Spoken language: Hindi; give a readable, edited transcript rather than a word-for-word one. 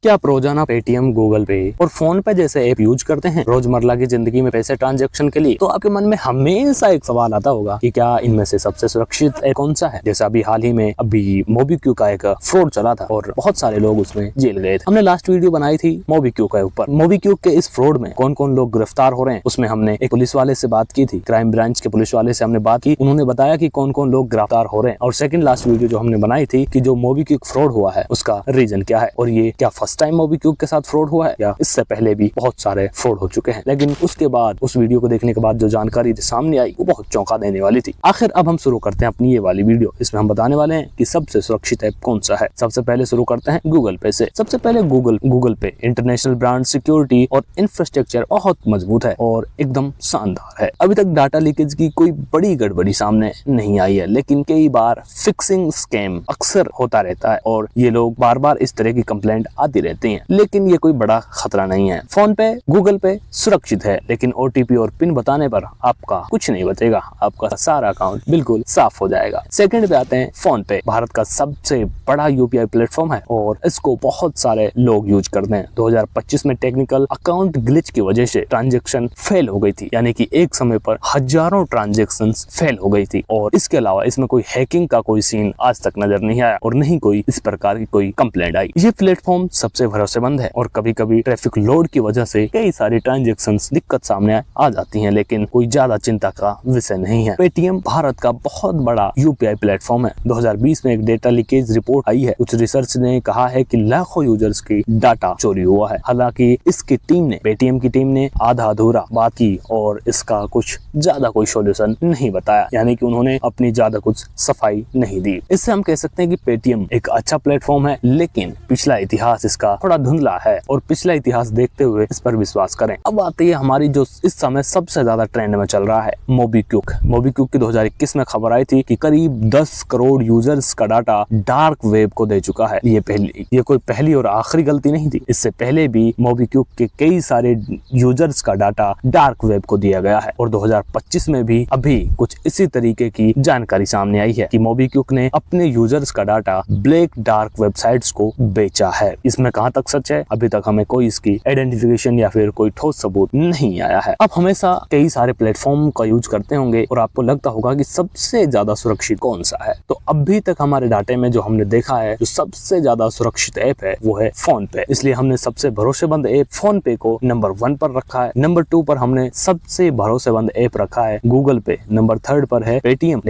क्या आप रोजाना पेटीएम, गूगल पे और फोन पे जैसे ऐप यूज करते हैं रोजमर्रा की जिंदगी में पैसे ट्रांजैक्शन के लिए? तो आपके मन में हमेशा एक सवाल आता होगा कि क्या इनमें से सबसे सुरक्षित ऐप कौन सा है। जैसे अभी हाल ही में मोबीक्विक का एक फ्रॉड चला था और बहुत सारे लोग उसमें जेल गए थे। हमने लास्ट वीडियो बनाई थी मोबीक्विक के ऊपर। मोबीक्विक के इस फ्रॉड में कौन कौन लोग गिरफ्तार हो रहे हैं, उसमें हमने एक पुलिस वाले से बात की थी, क्राइम ब्रांच के पुलिस वाले से हमने बात की, उन्होंने बताया कि कौन कौन लोग गिरफ्तार हो रहे हैं। और सेकंड लास्ट वीडियो जो हमने बनाई थी कि जो मोबीक्विक फ्रॉड हुआ है उसका रीजन क्या है और ये क्या फर्स्ट टाइम मोबीक्विक के साथ फ्रॉड हुआ है या इससे पहले भी बहुत सारे फ्रॉड हो चुके हैं। लेकिन उसके बाद उस वीडियो को देखने के बाद जो जानकारी सामने आई वो बहुत चौंका देने वाली थी। आखिर अब हम शुरू करते हैं अपनी ये वाली वीडियो। इसमें हम बताने वाले हैं कि सबसे सुरक्षित ऐप कौन सा है। सबसे पहले शुरू करते हैं गूगल पे से। सबसे पहले गूगल पे इंटरनेशनल ब्रांड, सिक्योरिटी और इंफ्रास्ट्रक्चर बहुत मजबूत है और एकदम शानदार है। अभी तक डाटा लीकेज की कोई बड़ी गड़बड़ी सामने नहीं आई है, लेकिन कई बार फिक्सिंग स्कैम अक्सर होता रहता है और ये लोग बार बार इस तरह की कंप्लेंट आती रहती है, लेकिन ये कोई बड़ा खतरा नहीं है। फोन पे, गूगल पे सुरक्षित है, लेकिन ओटीपी और पिन बताने पर आपका कुछ नहीं बचेगा, आपका सारा अकाउंट बिल्कुल साफ हो जाएगा। सेकंड पे आते हैं फोन पे। भारत का सबसे बड़ा यूपीआई प्लेटफॉर्म है और इसको बहुत सारे लोग यूज करते हैं। 2025 में टेक्निकल अकाउंट ग्लिच की वजह से ट्रांजैक्शन फेल हो गई थी, यानी कि एक समय पर हजारों ट्रांजैक्शन फेल हो गई थी। और इसके अलावा इसमें कोई हैकिंग का कोई सीन आज तक नजर नहीं आया और नहीं कोई इस प्रकार की कोई कंप्लेंट आई। ये प्लेटफॉर्म सबसे भरोसेमंद है और कभी कभी ट्रैफिक लोड की वजह से कई सारी ट्रांजैक्शंस दिक्कत सामने आ जाती हैं, लेकिन कोई ज्यादा चिंता का विषय नहीं है। पेटीएम भारत का बहुत बड़ा यूपीआई प्लेटफॉर्म है। 2020 में एक डेटा लीकेज रिपोर्ट आई है। कुछ रिसर्च ने कहा है कि लाखों यूजर्स की डाटा चोरी हुआ है। हालांकि इसकी पेटीएम की टीम ने आधा अधूरा बात की और इसका कुछ ज्यादा कोई सॉल्यूशन नहीं बताया, यानी कि उन्होंने अपनी ज्यादा कुछ सफाई नहीं दी। इससे हम कह सकते हैं कि पेटीएम एक अच्छा प्लेटफॉर्म है, लेकिन पिछला इतिहास इसका थोड़ा धुंधला है और पिछला इतिहास देखते हुए इस पर विश्वास करें। अब आती है हमारी जो इस समय सबसे ज्यादा ट्रेंड में चल रहा है, मोबीक्विक। मोबीक्विक की 2021 में खबर आई थी कि करीब 10 करोड़ यूजर्स का डाटा डार्क वेब को दे चुका है। ये कोई पहली और आखिरी गलती नहीं थी। इससे पहले भी मोबीक्विक के कई सारे यूजर्स का डाटा डार्क वेब को दिया गया है और 2025 में भी अभी कुछ इसी तरीके की जानकारी सामने आई है कि मोबीक्विक ने अपने यूजर्स का डाटा ब्लैक डार्क वेबसाइट्स को बेचा है। इसमें कहां तक सच है, अभी तक हमें कोई इसकी आइडेंटिफिकेशन या फिर कोई ठोस सबूत नहीं आया है। आप हमेशा कई सारे प्लेटफॉर्म का यूज करते होंगे और आपको लगता होगा कि सबसे ज्यादा सुरक्षित कौन सा है। तो अभी तक हमारे डाटे में जो हमने देखा है जो सबसे ज्यादा सुरक्षित ऐप है वो है फोन पे। इसलिए हमने सबसे भरोसेमंद ऐप फोन पे को नंबर 1 पर रखा है। नंबर 2 पर हमने सबसे भरोसेमंद ऐप रखा है गूगल पे। नंबर 3 पर है पेटीएम।